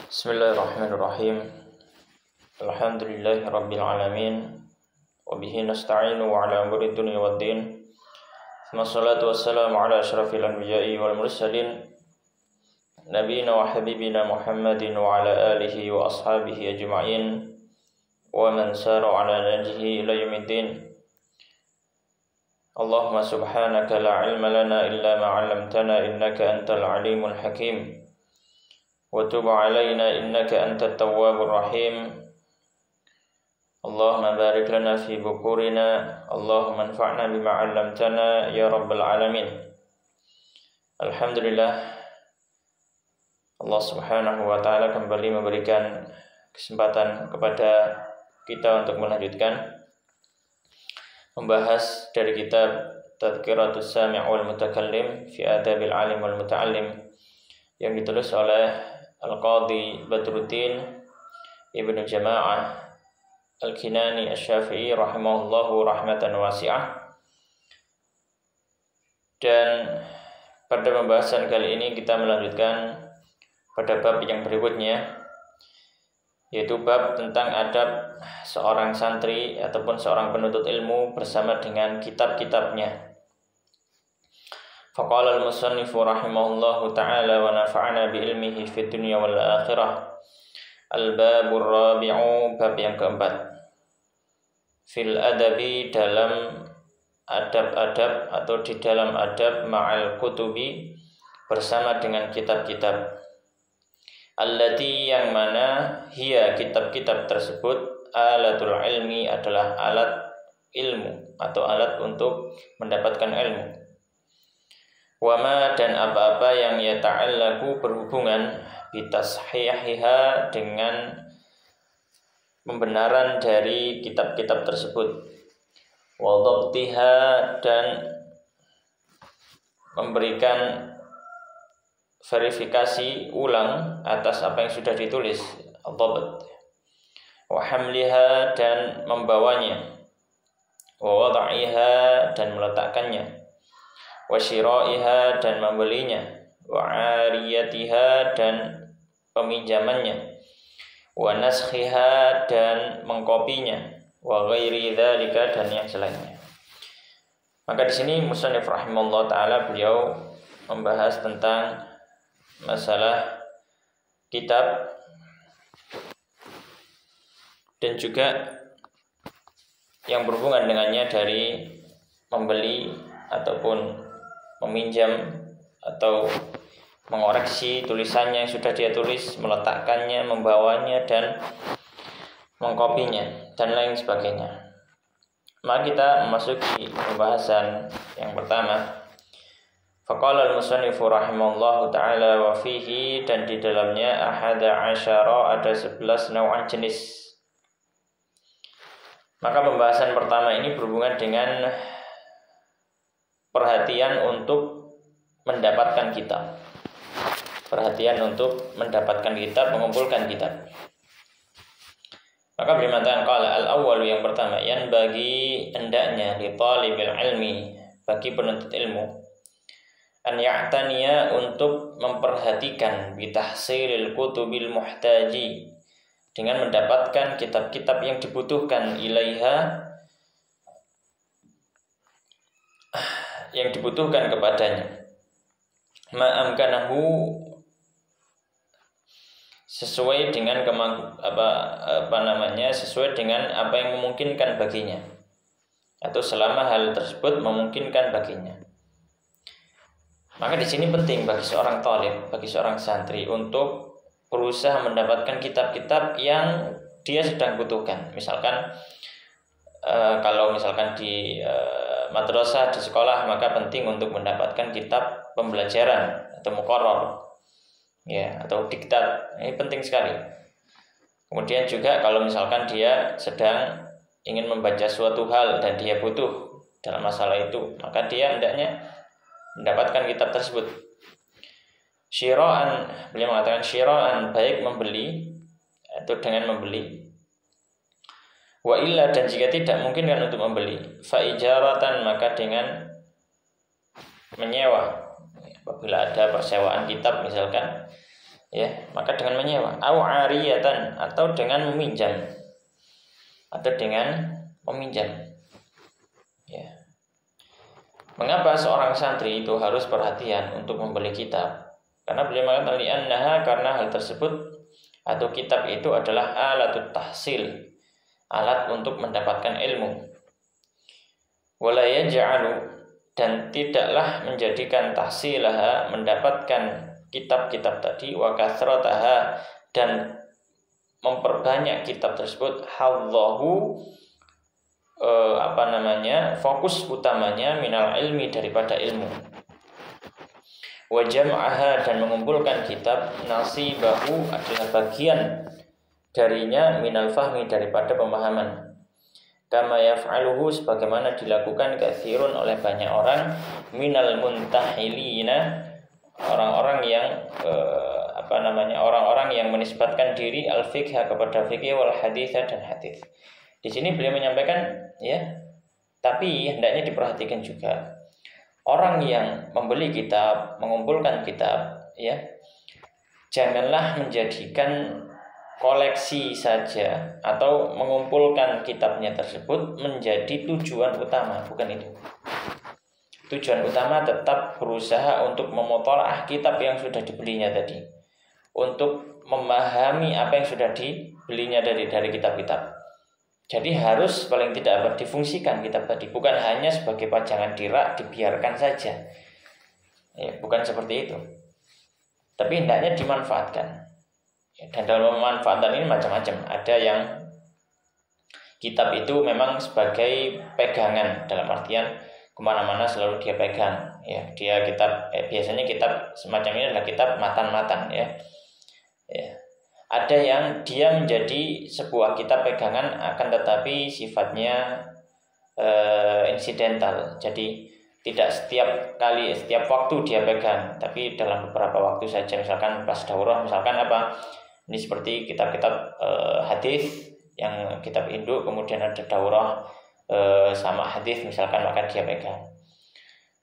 Bismillahirrahmanirrahim. Alhamdulillahi rabbil alamin. Wa bihi nasta'inu ala umuri dunya waddin. Wassalatu wassalamu ala asyrafil anbiya'i wal mursalin nabiyina wa habibina Muhammadin wa ala alihi wa ashabihi ajma'in wa man sara ala nahjihi ila yaumiddin. Allahumma subhanaka la ilma lana illa ma 'allamtana innaka antal alimul hakim. Wa tub 'alaina innaka antat tawwabur rahim. Allahumma barik lana fi bukurina, Allahumma anfa'na bima 'allamtana ya rabbal alamin. Alhamdulillah, Allah Subhanahu wa taala kembali memberikan kesempatan kepada kita untuk melanjutkan membahas dari kitab Tadhkiratus Sami' wal Mutakallim fi Adabil 'Alim wal Muta'allim yang ditulis oleh Al-Qadhi Badruddin Ibnu Jama'ah Al-Kinani Asy-Syafi'i rahimahullahu rahmatan wasi'ah. Dan pada pembahasan kali ini kita melanjutkan pada bab yang berikutnya, yaitu bab tentang adab seorang santri ataupun seorang penuntut ilmu bersama dengan kitab-kitabnya. Faqala al-musannifu rahimahullahu ta'ala wa nafa'ana bi ilmihi fid dunya wal akhirah. Al-babur rabi'u, bab yang keempat. Fil adabi, dalam adab-adab atau di dalam adab ma'al kutubi, bersama dengan kitab-kitab. Allati, yang mana hiya, kitab-kitab tersebut, alatul ilmi, adalah alat ilmu atau alat untuk mendapatkan ilmu. Wama, dan apa-apa yang yata'allaku, berhubungan bitashihiha, dengan pembenaran dari kitab-kitab tersebut. Wadhabtiha, dan memberikan verifikasi ulang atas apa yang sudah ditulis, al-dhabt. Wa hamliha, dan membawanya. Wa wad'iha, dan meletakkannya. Wa syira'iha, dan membelinya. Wa 'ariyatiha, dan peminjamannya. Wa naskhiha, dan mengkopinya. Wa ghairi dzalika, dan yang selainnya. Maka di sini musannif rahimahullah taala beliau membahas tentang masalah kitab dan juga yang berhubungan dengannya dari membeli ataupun meminjam atau mengoreksi tulisannya yang sudah dia tulis, meletakkannya, membawanya, dan mengkopinya, dan lain sebagainya. Maka kita memasuki pembahasan yang pertama. Faqala al-musannifu rahimahullahu ta'ala wa fihi, dan di dalamnya ahada asyara, ada 11 nau'an jenis. Maka pembahasan pertama ini berhubungan dengan perhatian untuk mendapatkan kitab. Perhatian untuk mendapatkan kitab, mengumpulkan kitab. Maka beliau mengatakan qala al-awwal, yang pertama, yang bagi hendaknya li talibil ilmi, bagi penuntut ilmu, an ya'taniya, untuk memperhatikan bitahsilil kutubil muhtaji, dengan mendapatkan kitab-kitab yang dibutuhkan, ilaiha, yang dibutuhkan kepadanya, ma'amkanahu, sesuai dengan sesuai dengan apa yang memungkinkan baginya, atau selama hal tersebut memungkinkan baginya. Maka di sini penting bagi seorang thalib, bagi seorang santri, untuk berusaha mendapatkan kitab-kitab yang dia sedang butuhkan. Misalkan kalau misalkan di madrasah, di sekolah, maka penting untuk mendapatkan kitab pembelajaran atau muqarrar, ya, atau diktat. Ini penting sekali. Kemudian juga kalau misalkan dia sedang ingin membaca suatu hal dan dia butuh dalam masalah itu, maka dia hendaknya mendapatkan kitab tersebut. Syira'an, beliau mengatakan syira'an, baik membeli atau dengan membeli. Wa illa, dan jika tidak mungkin kan untuk membeli, fa ijaratan, maka dengan menyewa. Apabila ada persewaan kitab misalkan, ya, maka dengan menyewa, au ariyatan, atau dengan meminjam, ya. Mengapa seorang santri itu harus perhatian untuk membeli kitab? Karena beliau mengatakan li'annaha, karena hal tersebut atau kitab itu adalah alatut tahsil, alat untuk mendapatkan ilmu. Wala yaj'alu, dan tidaklah menjadikan tahsilaha, mendapatkan kitab-kitab tadi, wa kathrataha, dan memperbanyak kitab tersebut, hadzahu, fokus utamanya, minal ilmi, daripada ilmu. Wa jam'aha, dan mengumpulkan kitab, nasibahu, adalah bagian darinya, minal fahmi, daripada pemahaman. Kama yaf'aluhu, sebagaimana dilakukan katsirun, oleh banyak orang, minal muntahilina, orang-orang yang orang-orang yang menisbatkan diri al-fiqh, kepada fikih, wal hadits, dan hadis. Di sini beliau menyampaikan, ya, tapi hendaknya diperhatikan juga orang yang membeli kitab, mengumpulkan kitab, ya, janganlah menjadikan koleksi saja atau mengumpulkan kitabnya tersebut menjadi tujuan utama, bukan itu. Tujuan utama tetap berusaha untuk memutalaah kitab yang sudah dibelinya tadi, untuk memahami apa yang sudah dibelinya dari kitab-kitab. Jadi harus paling tidak difungsikan kitab tadi, bukan hanya sebagai pajangan di rak dibiarkan saja, ya, bukan seperti itu. Tapi hendaknya dimanfaatkan. Dan dalam pemanfaatan ini macam-macam. Ada yang kitab itu memang sebagai pegangan, dalam artian kemana-mana selalu dia pegang, ya, dia kitab, biasanya kitab semacam ini adalah kitab matan-matan, ya. Ada yang dia menjadi sebuah kitab pegangan, akan tetapi sifatnya insidental. Jadi tidak setiap waktu dia pegang, tapi dalam beberapa waktu saja. Misalkan pas daurah, misalkan ini seperti kitab-kitab hadis, yang kitab induk, kemudian ada daurah sama hadis misalkan, maka dia pegang.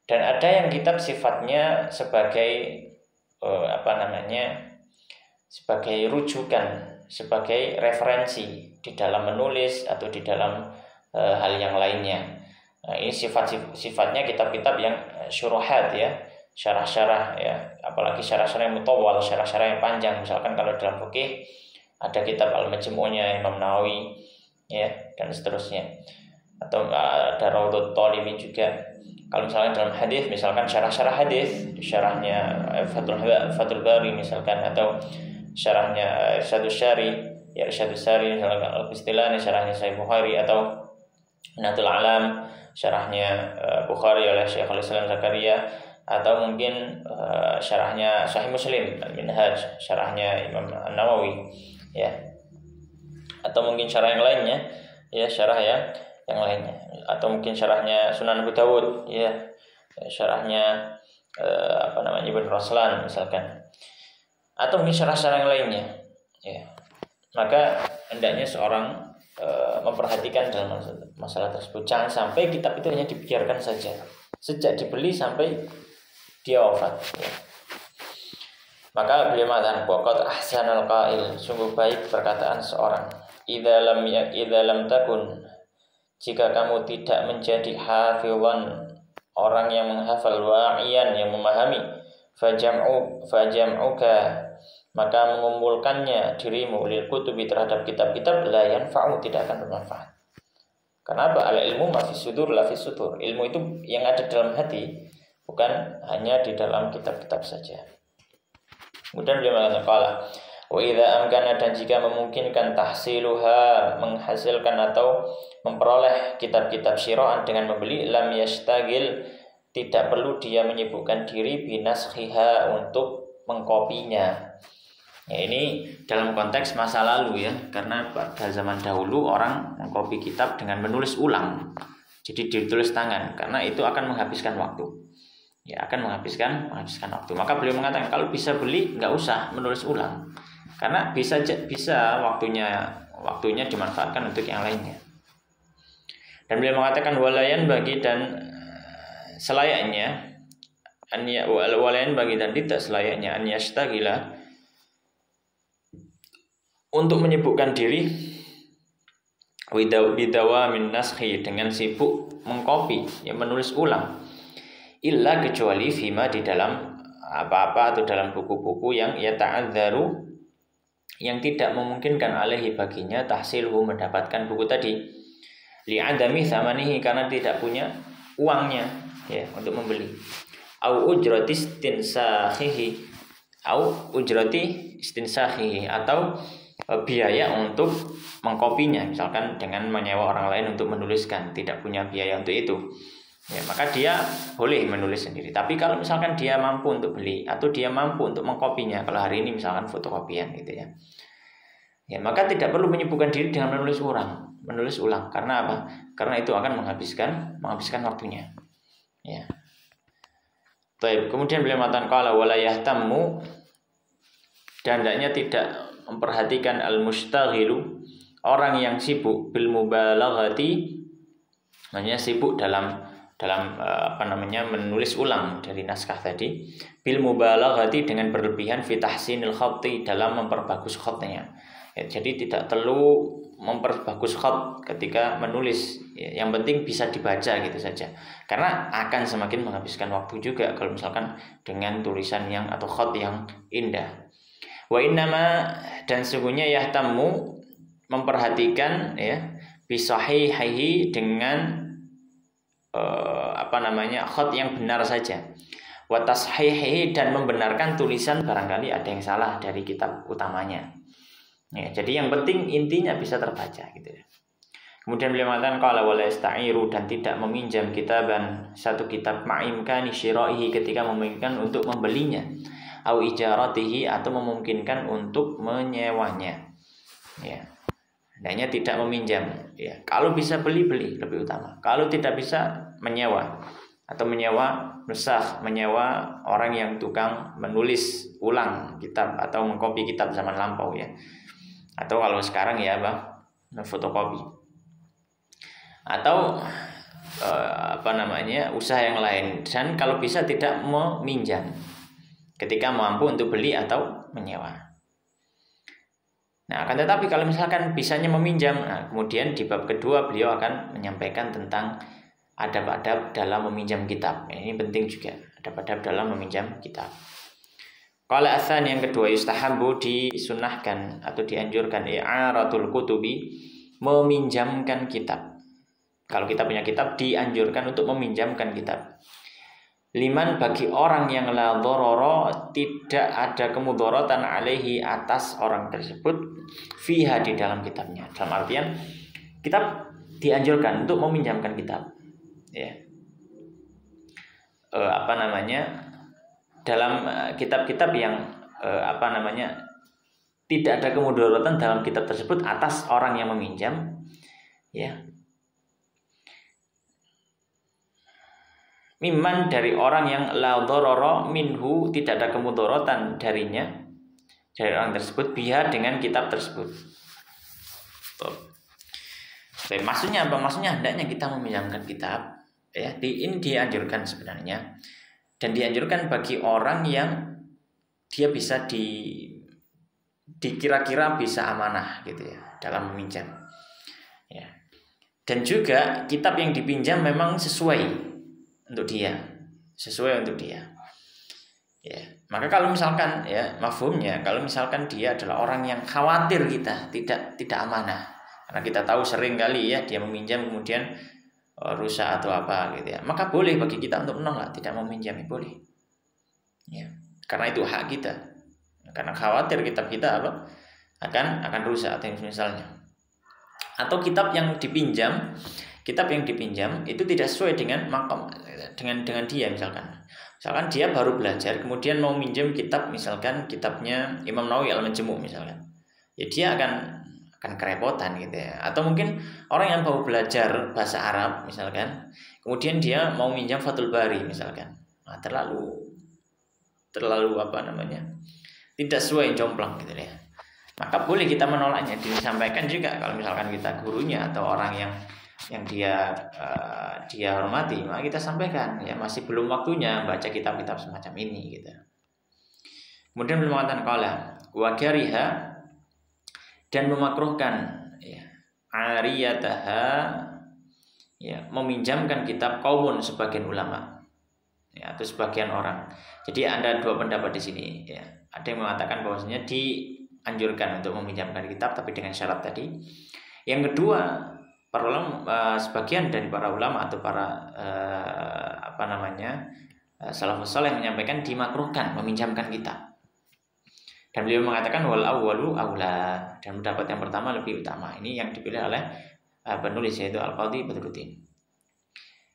Dan ada yang kitab sifatnya sebagai sebagai rujukan, sebagai referensi di dalam menulis atau di dalam hal yang lainnya. Nah, ini sifatnya kitab-kitab yang syuruhat, ya, syarah-syarah, ya, apalagi syarah-syarah yang mutawwal, syarah-syarah yang panjang. Misalkan kalau dalam fikih ada kitab Al-Majmu'nya Imam Nawawi, ya, dan seterusnya. Atau ada Raudhut Talibin juga. Kalau misalnya dalam hadis, misalkan syarah-syarah hadis, syarahnya Fathul Bari misalkan, atau syarahnya Irsyadus Syari, ya, Irsyadus Syari, misalkan Al-Qustilani, syarahnya Sahih Bukhari, atau Natul Alam, syarahnya Bukhari oleh Syekhul Islam Zakaria, atau mungkin syarahnya Sahih Muslim, Al-Minhaj, syarahnya Imam An-Nawawi, ya, atau mungkin syarah yang lainnya, ya, syarah yang lainnya, atau mungkin syarahnya Sunan Abu Dawud, ya, syarahnya Ibn Raslan misalkan, atau mungkin syarah-syarah yang lainnya, ya. Maka hendaknya seorang memperhatikan dalam masalah tersebut. Jangan sampai kitab itu hanya dibiarkan saja sejak dibeli sampai dia wafat, ya. Maka beliau mengatakan, waqad ahsanal qail, sungguh baik perkataan seorang, idza lam takun, jika kamu tidak menjadi hafizan, orang yang menghafal, wa'iyan, yang memahami, fajam'uka, maka mengumpulkannya dirimu, lil kutubi, terhadap kitab-kitab, la yanfa'u, tidak akan bermanfaat. Kenapa? Al ilmu ma fis sudur la fis sudur. Ilmu itu yang ada dalam hati, bukan hanya di dalam kitab-kitab saja. Kemudian beliau mengatakan, wa idza amkana, dan jika memungkinkan, tahsiluha, menghasilkan atau memperoleh kitab-kitab syira'an dengan membeli, lam yastagil, tidak perlu dia menyibukkan diri binaskhiha, untuk mengkopinya. Ya, ini dalam konteks masa lalu, ya, karena pada zaman dahulu orang mengkopi kitab dengan menulis ulang, jadi ditulis tangan, karena itu akan menghabiskan waktu, ya, akan menghabiskan waktu. Maka beliau mengatakan kalau bisa beli, nggak usah menulis ulang, karena bisa waktunya dimanfaatkan untuk yang lainnya. Dan beliau mengatakan walayan bagi, dan selayaknya, walayan bagi, dan tidak selayaknya, an yastagila, untuk menyibukkan diri bidawa min naskhi, dengan sibuk mengcopy, ya menulis ulang, illa kecuali fima, di dalam apa-apa atau dalam buku-buku yang ya ta'adzaru, yang tidak memungkinkan alaihi baginya tahsilhu, mendapatkan buku tadi, li'adami thamanihi, karena tidak punya uangnya ya untuk membeli, au ujrati istinsakhihi, au ujrati istinsakhihi, atau biaya untuk mengkopinya, misalkan dengan menyewa orang lain untuk menuliskan, tidak punya biaya untuk itu, ya maka dia boleh menulis sendiri. Tapi kalau misalkan dia mampu untuk beli atau dia mampu untuk mengkopinya, kalau hari ini misalkan fotokopian gitu ya, ya maka tidak perlu menyibukkan diri dengan menulis ulang. Karena apa? Karena itu akan menghabiskan waktunya. Ya. Baik, kemudian beliau mengatakan qala wala yahtammu, dan hendaknya tidak memperhatikan al-mustaghilu, orang yang sibuk, bil mubalaghati, maksudnya sibuk dalam menulis ulang dari naskah tadi, bil mubalaghati, dengan berlebihan, fi tahsinil khatti, dalam memperbagus khatnya. Ya, jadi tidak perlu memperbagus khat ketika menulis, ya, yang penting bisa dibaca gitu saja, karena akan semakin menghabiskan waktu juga kalau misalkan dengan tulisan yang atau khat yang indah. Wa innama, dan sungguhnya yahtammu, memperhatikan ya bisahihihi, dengan khat yang benar saja, wa tashihihi, dan membenarkan tulisan barangkali ada yang salah dari kitab utamanya. Ya, jadi yang penting intinya bisa terbaca gitu ya. Kemudian beliau mengatakan qala wala yasta'iru, dan tidak meminjam kitaban, satu kitab, ma'imkani syira'ihi, ketika memungkinkan untuk membelinya, au ijaratihi, atau memungkinkan untuk menyewanya. Ya. Hendaknya tidak meminjam, ya. Kalau bisa beli lebih utama. Kalau tidak bisa, menyewa, atau menyewa nusakh, menyewa orang yang tukang menulis ulang kitab atau mengkopi kitab zaman lampau ya. Atau kalau sekarang ya fotokopi. Atau usaha yang lain. Dan kalau bisa tidak meminjam ketika mampu untuk beli atau menyewa. Nah, akan tetapi kalau misalkan bisanya meminjam, nah, kemudian di bab kedua beliau akan menyampaikan tentang adab-adab dalam meminjam kitab. Ini penting juga, adab-adab dalam meminjam kitab. Kalau asan yang kedua, yustahabu, disunahkan atau dianjurkan, i'aratul kutubi, meminjamkan kitab. Kalau kita punya kitab, dianjurkan untuk meminjamkan kitab. Liman, bagi orang yang la dharara, tidak ada kemudharatan alaihi, atas orang tersebut, fiha, di dalam kitabnya. Dalam artian kitab dianjurkan untuk meminjamkan kitab. Ya. Dalam kitab-kitab yang tidak ada kemudaratan dalam kitab tersebut atas orang yang meminjam, ya. Mimman, dari orang yang la dharara minhu, tidak ada kemudaratan darinya, dari orang tersebut, biha, dengan kitab tersebut. Maksudnya apa? Maksudnya hendaknya kita meminjamkan kitab, ya. Ini dianjurkan sebenarnya, dan dianjurkan bagi orang yang dia bisa dikira-kira bisa amanah gitu ya dalam meminjam, ya. Dan juga kitab yang dipinjam memang sesuai untuk dia, ya. Maka kalau misalkan ya mafhumnya, kalau misalkan dia adalah orang yang khawatir kita tidak amanah, karena kita tahu sering kali ya dia meminjam kemudian rusak atau apa gitu ya, maka boleh bagi kita untuk menolak, tidak meminjam, boleh, ya, karena itu hak kita, karena khawatir kitab kita akan rusak atau misalnya. Atau kitab yang dipinjam itu tidak sesuai dengan makom, dengan dia, misalkan dia baru belajar kemudian mau minjem kitab, misalkan kitabnya Imam Nawawi Al-Majmu' misalkan, ya dia akan kerepotan gitu ya. Atau mungkin orang yang baru belajar bahasa Arab misalkan, kemudian dia mau minjam Fathul Bari misalkan, nah, terlalu tidak sesuai, jomplang gitu ya, maka boleh kita menolaknya. Disampaikan juga kalau misalkan kita gurunya atau orang yang dia hormati, maka kita sampaikan ya masih belum waktunya baca kitab-kitab semacam ini gitu. Kemudian beliau mengatakan qala wa kariha, dan memakruhkan ya, ariyataha ya, meminjamkan kitab kaumun sebagian ulama ya, atau sebagian orang. Jadi ada dua pendapat di sini ya. Ada yang mengatakan bahwasanya dianjurkan untuk meminjamkan kitab tapi dengan syarat tadi. Yang kedua, para ulama, sebagian dari para ulama atau para salafus saleh menyampaikan dimakruhkan meminjamkan kitab. Dan beliau mengatakan wal awwalu aula, dan pendapat yang pertama lebih utama. Ini yang dipilih oleh penulis yaitu Al-Qadhi Badruddin.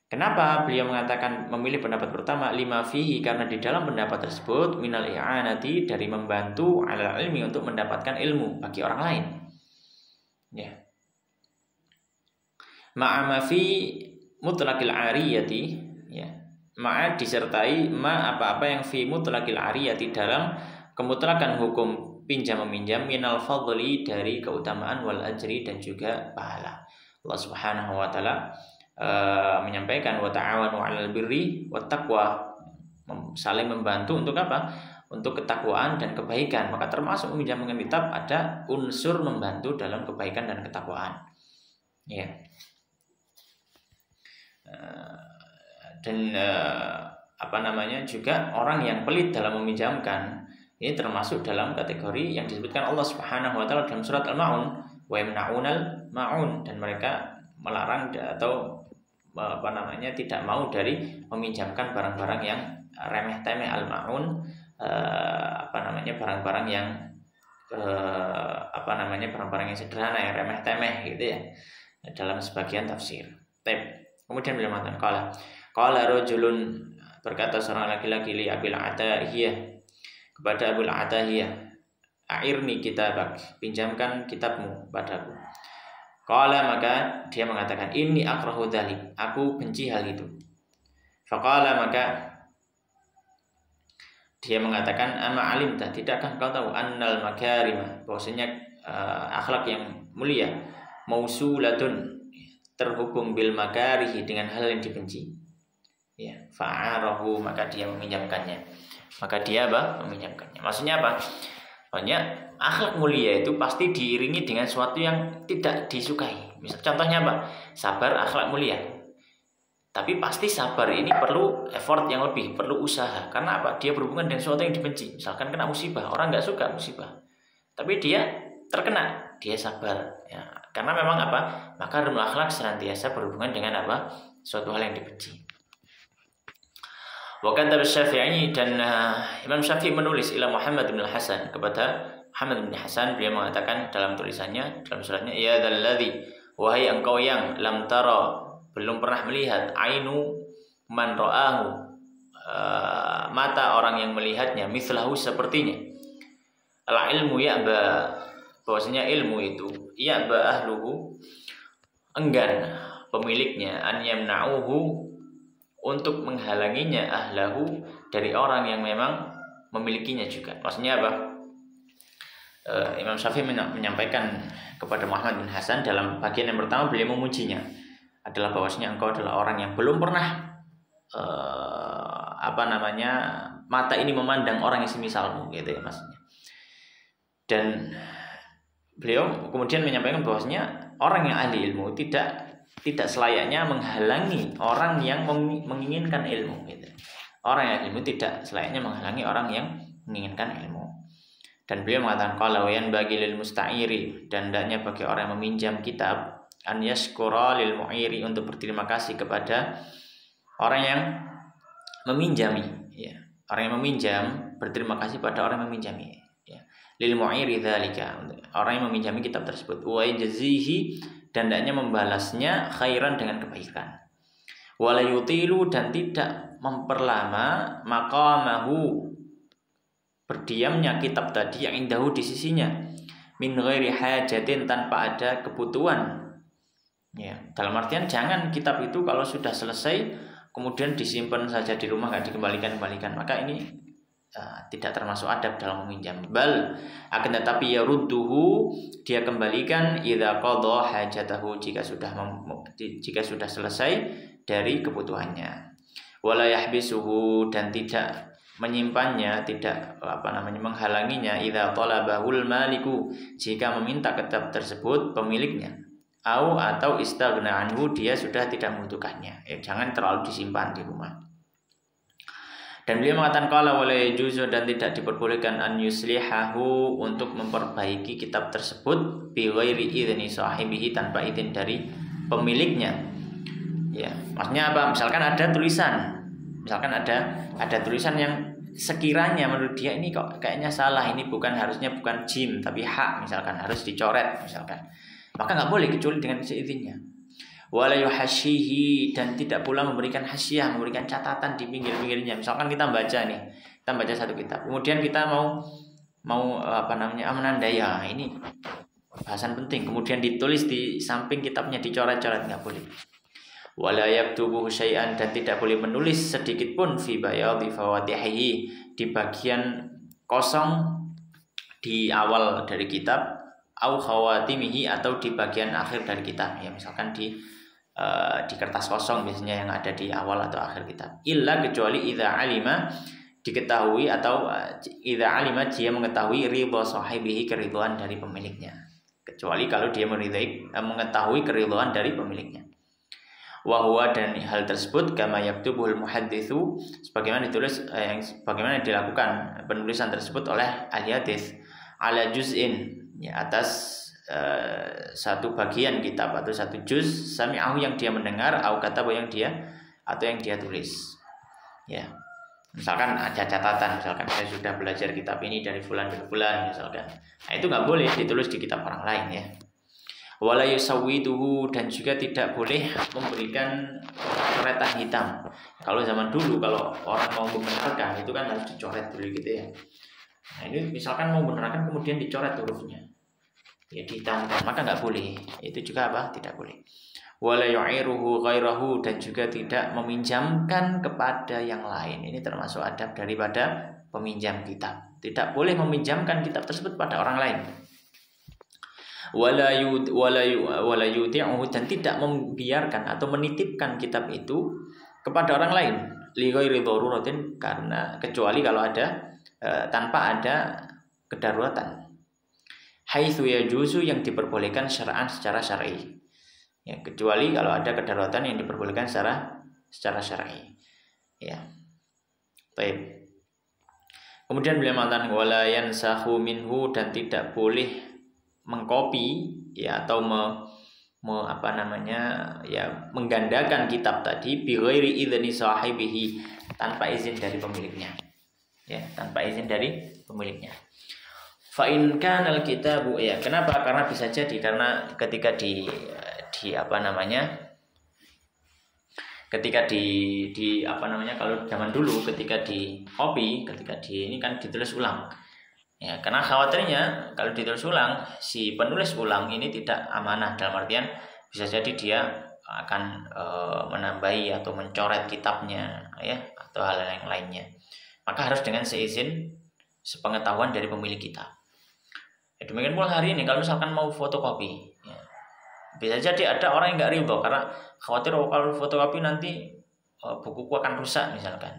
Kenapa beliau mengatakan memilih pendapat pertama? Lima fihi, karena di dalam pendapat tersebut minal i'anati, dari membantu ala ilmi, untuk mendapatkan ilmu bagi orang lain. Ya. Ma'a fi mutlaqil ariyati, ya. Ma'a disertai apa-apa yang fi mutlaqil ariyati, dalam kemutlakan hukum pinjam meminjam, minal fadli, dari keutamaan, wal ajri, dan juga pahala. Allah Subhanahu wa taala menyampaikan wa ta'awanu 'alal birri wat taqwa, saling membantu untuk apa? Untuk ketakwaan dan kebaikan. Maka termasuk meminjamkan kitab ada unsur membantu dalam kebaikan dan ketakwaan. Ya. Dan juga orang yang pelit dalam meminjamkan, ini termasuk dalam kategori yang disebutkan Allah Subhanahu wa taala dalam surat Al-Maun, wa yamna'unal ma'un, dan mereka melarang atau tidak mau dari meminjamkan barang-barang yang remeh-temeh. Al-ma'un barang-barang yang barang-barang yang sederhana, yang remeh-temeh gitu ya, dalam sebagian tafsir. Kemudian beliau mengatakan qala rajulun, berkata seorang laki-laki li Abil Atahiyah, kepada Abul Atahiyah, a'irni kitabak, pinjamkan kitabmu padaku. Qala, maka dia mengatakan, inni akrahu dzalik, aku benci hal itu. Faqala, maka dia mengatakan, ama alimta, tidakkah kau tahu, annal makarima, bahwasanya akhlak yang mulia, mausulatun, terhubung bil makarihi, dengan hal yang dibenci. Ya, fa'arahu, maka dia meminjamkannya. Meminjamkannya. Maksudnya apa? Maksudnya akhlak mulia itu pasti diiringi dengan sesuatu yang tidak disukai. Misal contohnya apa? Sabar, akhlak mulia. Tapi pasti sabar ini perlu effort yang lebih, perlu usaha. Karena apa? Dia berhubungan dengan sesuatu yang dibenci. Misalkan kena musibah, orang nggak suka musibah, tapi dia terkena, dia sabar. Ya, karena memang apa? Makarimul akhlak senantiasa berhubungan dengan apa? Suatu hal yang dibenci. Wa kata Syafi'i, dan Imam Syafi'i menulis ila Muhammad bin Hasan, kepada Muhammad bin Hasan, beliau mengatakan dalam tulisannya, dalam suratnya, ya dzalladzi, wahai engkau yang lam tara, belum pernah melihat, ainu man ra'ahu, mata orang yang melihatnya, mithlahu, sepertinya. Al ilmu ya'ba, bahwasanya ilmu itu ya'ba ahluhu, enggan pemiliknya, an yamna'uhu, untuk menghalanginya, ahlahu, dari orang yang memang memilikinya juga. Maksudnya apa? Imam Syafi'i menyampaikan kepada Muhammad bin Hasan dalam bagian yang pertama, beliau memujinya, adalah bahwasanya engkau adalah orang yang belum pernah mata ini memandang orang yang semisalmu, gitu ya maksudnya. Dan beliau kemudian menyampaikan bahwasanya orang yang ahli ilmu tidak selayaknya menghalangi orang yang menginginkan ilmu, gitu. Orang yang ilmu tidak selayaknya menghalangi orang yang menginginkan ilmu. Dan beliau mengatakan qala wa yanbaghi lil musta'iri, dan hendaknya bagi orang yang meminjam kitab, an yashkura lil mu'iri, untuk berterima kasih kepada orang yang meminjami, ya. Orang yang meminjam berterima kasih pada orang yang meminjami, ya. Lil mu'iri dzalika, orang yang meminjami kitab tersebut, wa yajzihi, dan hendaknya membalasnya khairan, dengan kebaikan. Wala yutilu, dan tidak memperlama maqamahu, berdiamnya kitab tadi, yang indahu, di sisinya, min ghairi hajatin, tanpa ada kebutuhan. Ya, dalam artian jangan kitab itu kalau sudah selesai kemudian disimpan saja di rumah, nggak dikembalikan, maka ini tidak termasuk adab dalam meminjam. Bal, akan tetapi yarudduhu, dia kembalikan, idza qadha hajatahu, jika sudah selesai dari kebutuhannya. Wala yahbisuhu, dan tidak menyimpannya, tidak menghalanginya idza talabahul maliku, jika meminta kitab tersebut pemiliknya, atau istaghna anhu, dia sudah tidak membutuhkannya. Jangan terlalu disimpan di rumah. Dan beliau mengatakan qala wala yajuzu, dan tidak diperbolehkan an yuslihahu, untuk memperbaiki kitab tersebut bi ghairi idzni sahibihi, tanpa izin dari pemiliknya. Ya, maksudnya apa? Misalkan ada tulisan, ada tulisan yang sekiranya menurut dia ini kok kayaknya salah, ini harusnya bukan jim tapi hak, misalkan harus dicoret misalkan, maka nggak boleh kecuali dengan seizinnya. Wala yuhashihi, dan tidak pula memberikan hasyiah, memberikan catatan di pinggir-pinggirnya. Misalkan kita baca satu kitab, kemudian kita mau menandai, ya ini bahasan penting, kemudian ditulis di samping kitabnya, dicoret-coret, nggak boleh. Wala yaktubuhu syai'an, dan tidak boleh menulis sedikit pun fi bayadhi fawatihihi, di bagian kosong di awal dari kitab, au khawatimihi, atau di bagian akhir dari kitab. Ya, misalkan di kertas kosong biasanya yang ada di awal atau akhir kitab. Illa, kecuali idza alima, diketahui, atau idza alima, dia mengetahui ridha sahibihi, keridhaan dari pemiliknya. Kecuali kalau dia mengetahui keridhaan dari pemiliknya. Wa huwa, dan hal tersebut kama yaktubuhul muhadditsu, sebagaimana dilakukan penulisan tersebut oleh ahli hadis, ala juz'in, ya, atas satu bagian kitab atau satu juz, sami'ahu, yang dia mendengar, au katabu, yang dia tulis. Ya, misalkan ada catatan, misalkan saya sudah belajar kitab ini dari fulan ke fulan misalkan, nah itu nggak boleh ditulis di kitab orang lain, ya. Wala yusawwiduhu, dan juga tidak boleh memberikan coretan hitam. Kalau zaman dulu kalau orang mau membenarkan itu kan harus dicoret dulu gitu ya. Nah ini misalkan mau membenarkan kemudian dicoret hurufnya, ya dihitamkan, maka nggak boleh. Itu juga tidak boleh. Wala yu'iruhu ghairahu, dan juga tidak meminjamkan kepada yang lain. Ini termasuk adab daripada peminjam kitab. Tidak boleh meminjamkan kitab tersebut pada orang lain. Wala yudi'uhu, dan tidak membiarkan atau menitipkan kitab itu kepada orang lain, li ghairi daruratin, karena kecuali kalau ada tanpa ada kedaruratan. Haitsu yajuzu, yang diperbolehkan syar'an, secara syar'i. Ya, kecuali kalau ada kedaruratan yang diperbolehkan secara syar'i. Ya. Baik. Kemudian beliau mengatakan wala yansahu minhu, dan tidak boleh mengkopi, ya, atau menggandakan kitab tadi bi ghairi idzni sahibihi, tanpa izin dari pemiliknya. Ya, tanpa izin dari pemiliknya. Fa in kana al-kitabu, ya, kenapa? Karena bisa jadi karena ketika kalau zaman dulu ketika di copy, ini kan ditulis ulang. Ya, karena khawatirnya kalau ditulis ulang, si penulis ulang ini tidak amanah, dalam artian bisa jadi dia akan menambahi atau mencoret kitabnya, ya, atau hal yang lainnya. Maka harus dengan sepengetahuan dari pemilik kitab. Ya, demikian pula hari ini kalau misalkan mau fotokopi, ya, bisa jadi ada orang yang nggak ridho karena khawatir kalau fotokopi nanti bukuku akan rusak misalkan.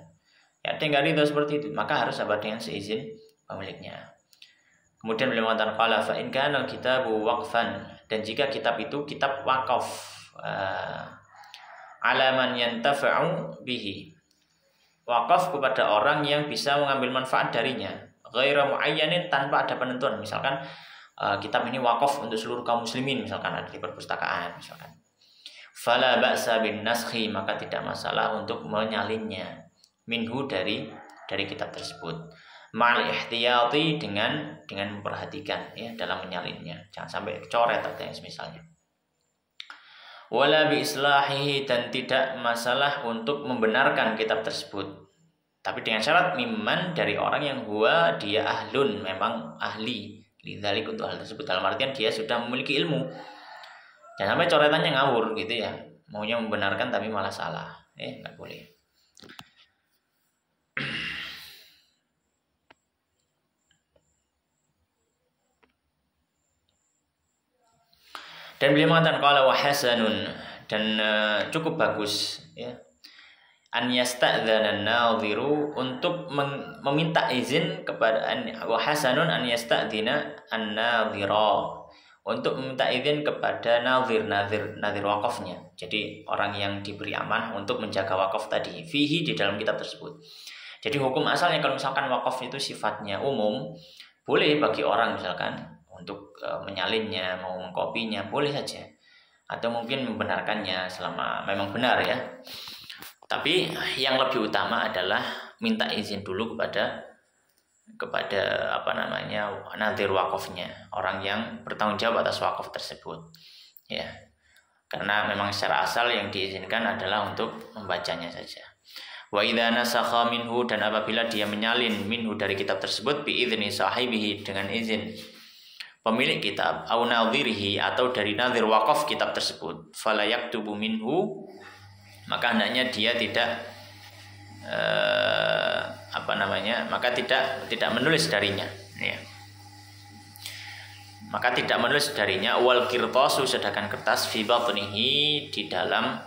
Ya, ada yang nggak ridho seperti itu, maka harus dengan seizin pemiliknya. Kemudian beliau mengatakan qala fa in kana al-kitabu waqfan, dan jika kitab itu kitab wakaf, ala man yantafa'u bihi, wakaf kepada orang yang bisa mengambil manfaat darinya, ghairu muayyanin, tanpa ada penentuan. Misalkan kitab ini wakaf untuk seluruh kaum muslimin, misalkan ada di perpustakaan misalkan. Fala ba'sa bin naskhi, maka tidak masalah untuk menyalinnya minhu dari kitab tersebut. Ma'al ihtiyati, dengan memperhatikan, ya, dalam menyalinnya, jangan sampai coret atau yang semisalnya. Wala bi islahihi, dan tidak masalah untuk membenarkan kitab tersebut, tapi dengan syarat mimman, dari orang yang dia ahlun, memang ahli lidzalik, untuk hal tersebut, dalam artian dia sudah memiliki ilmu. Jangan sampai coretannya ngawur gitu ya, maunya membenarkan tapi malah salah, nggak boleh. Dan beliau mengatakan qala wa hasanun, dan cukup bagus, ya, an yasta'dzana an-nadhiru, untuk meminta izin kepada, wa hasanun an yasta'dzina an-nadhira, untuk meminta izin kepada nazir wakafnya. Jadi orang yang diberi amanah untuk menjaga wakaf tadi, fihi, di dalam kitab tersebut. Jadi hukum asalnya kalau misalkan wakaf itu sifatnya umum, boleh bagi orang misalkan untuk menyalinnya, mau mengkopinya, boleh saja, atau mungkin membenarkannya selama memang benar ya. Tapi yang lebih utama adalah minta izin dulu kepada nazir wakafnya, orang yang bertanggung jawab atas wakaf tersebut ya, karena memang secara asal yang diizinkan adalah untuk membacanya saja. Wa idza nasakha minhu, dan apabila dia menyalin minhu dari kitab tersebut, bi idzni sahibihi, dengan izin pemilik kitab, au nadhirihi, atau dari nazir wakaf kitab tersebut, fala yaktubu minhu, maka hendaknya dia tidak maka tidak menulis darinya ya. Maka tidak menulis darinya, wal qirtasu, sedangkan kertas, fi batnihi, di dalam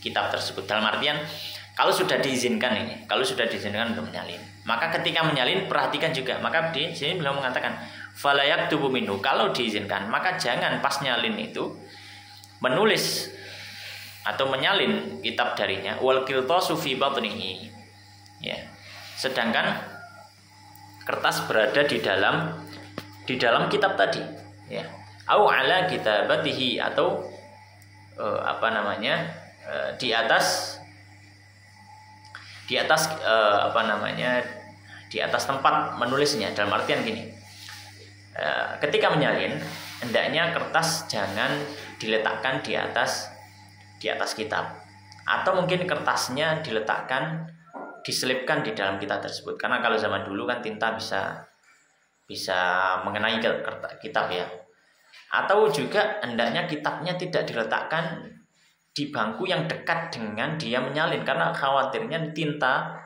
kitab tersebut. Dalam artian kalau sudah diizinkan untuk menyalin, maka ketika menyalin perhatikan juga. Maka di sini beliau mengatakan fala yaktubu minhu, kalau diizinkan maka jangan pas nyalin itu menulis atau menyalin kitab darinya, wal qirtasu fi batnihi ya, sedangkan kertas berada di dalam kitab tadi ya, au ala kitabatihi, atau di atas tempat menulisnya. Dalam artian gini, ketika menyalin hendaknya kertas jangan diletakkan di atas kitab, atau mungkin kertasnya diselipkan di dalam kitab tersebut, karena kalau zaman dulu kan tinta bisa mengenai kitab ya. Atau juga hendaknya kitabnya tidak diletakkan di bangku yang dekat dengan dia menyalin, karena khawatirnya tinta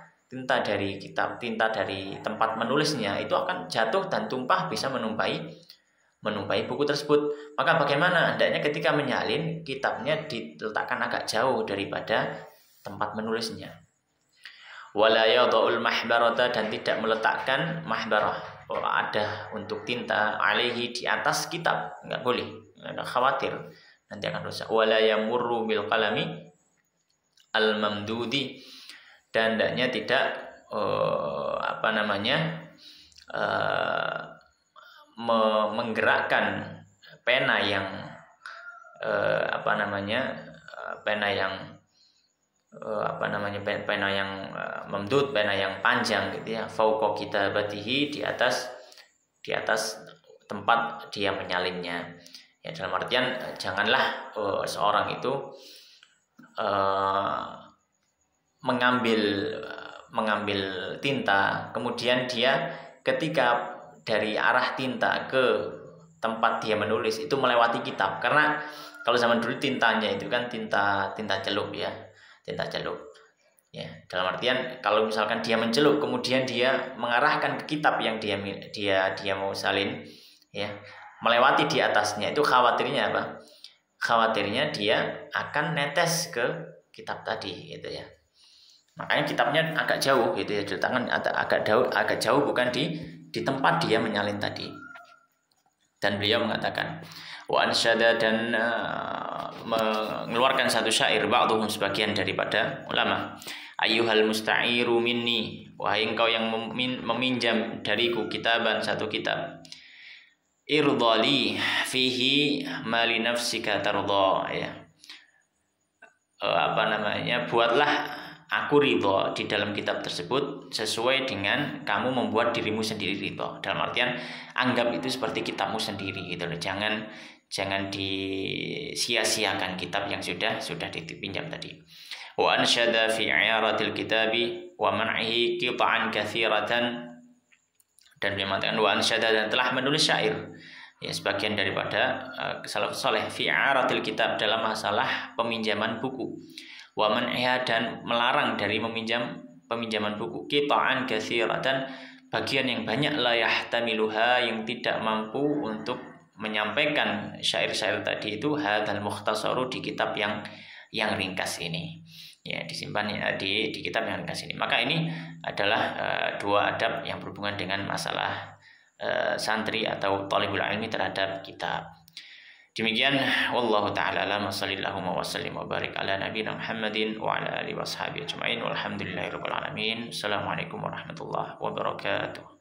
dari kitab, tinta dari tempat menulisnya itu akan jatuh dan tumpah, bisa menumpai buku tersebut. Maka bagaimana? Hendaknya ketika menyalin kitabnya diletakkan agak jauh daripada tempat menulisnya. Wala yadha'ul mahbarata, dan tidak meletakkan mahbarah, ada untuk tinta, alaihi, di atas kitab, enggak boleh, khawatir nanti akan rusak. Wala yamurru bil qalami al mamdudi, dan hendaknya tidak menggerakkan pena yang memdud, pena yang panjang gitu ya, fauqa kitabatihi, di atas tempat dia menyalinnya ya. Dalam artian janganlah seorang itu mengambil tinta, kemudian dia ketika dari arah tinta ke tempat dia menulis itu melewati kitab. Karena kalau zaman dulu tintanya itu kan tinta celup ya, tinta celup ya. Dalam artian kalau misalkan dia mencelup kemudian dia mengarahkan ke kitab yang dia mau salin ya, melewati di atasnya, itu khawatirnya apa? Khawatirnya dia akan netes ke kitab tadi gitu ya. Makanya kitabnya agak jauh gitu ya, diletakkan agak jauh, bukan di tempat dia menyalin tadi. Dan beliau mengatakan wa ansyada, dan mengeluarkan satu syair, ba'dhum, sebagian daripada ulama, ayyuhal musta'iru minni, wahai engkau yang meminjam dariku kitaban, satu kitab, irdali fihi ma li nafsika tardha ya, buatlah aku ridho di dalam kitab tersebut sesuai dengan kamu membuat dirimu sendiri ridho. Dalam artian anggap itu seperti kitabmu sendiri gitu loh. Jangan disia-siakan kitab yang sudah dipinjam tadi. Wa ansyada fi i'aratil kitabi wa man'ihi qita'an katsiratan, dan beliau mengatakan wa ansyada, dan telah menulis syair ya, sebagian daripada salafus saleh, fi i'aratil kitab, dalam masalah peminjaman buku, wa man'iha, dan melarang dari peminjaman buku, qita'an katsiratan, bagian yang banyak, la yahtamiluha, yang tidak mampu untuk menyampaikan syair-syair tadi itu, hadzal mukhtasaru, di kitab yang ringkas ini. ya disimpan ya, di kitab yang ringkas ini. Maka ini adalah dua adab yang berhubungan dengan masalah santri atau talibul ilmi terhadap kitab. Demikian wallahu taala alam, sallallahu wa sallim wa barik ala nabiyina Muhammadin wa ala alihi washabihi ajmain walhamdulillahirabbil alamin. Assalamualaikum warahmatullahi wabarakatuh.